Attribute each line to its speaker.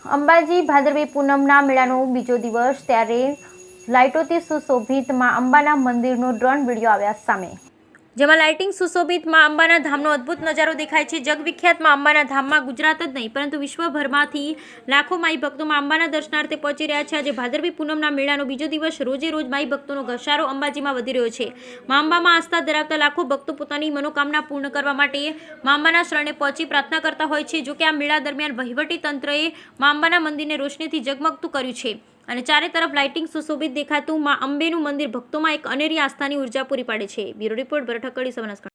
Speaker 1: અંબાજી ભાદરવી પૂનમના મેળાનો બીજો દિવસ ત્યારે લાઇટોથી સુશોભિત માં અંબાના મંદિરનો ડ્રોન વિડીયો આવ્યા સામે, જેમાં લાઇટિંગ સુશોભિત માં અંબાના ધામનો અદ્ભુત નજારો દેખાય છે। જગવિખ્યાત માં અંબાના ધામમાં ગુજરાત જ નહીં પરંતુ વિશ્વભરમાંથી લાખો માઈ ભક્તો માં અંબાના દર્શનાર્થે પહોંચી રહ્યા છે। આજે ભાદરવી પૂનમના મેળાનો બીજો દિવસ રોજે રોજ માઈ ભક્તોનો ઘસારો અંબાજીમાં વધી રહ્યો છે। માં અંબામાં આસ્થા ધરાવતા લાખો ભક્તો પોતાની મનોકામના પૂર્ણ કરવા માટે માં અંબાના શરણે પહોંચી પ્રાર્થના કરતા હોય છે। જોકે આ મેળા દરમિયાન વહીવટી તંત્રએ માં અંબાના મંદિરને રોશનીથી જગમગતું કર્યું છે અને ચારે તરફ લાઇટિંગ સુશોભિત દેખાતું માં અંબેનું મંદિર ભક્તોમાં એક અનેરી આસ્થાની ઉર્જા પૂરી પાડે છે। Bureau report, Banaskantha.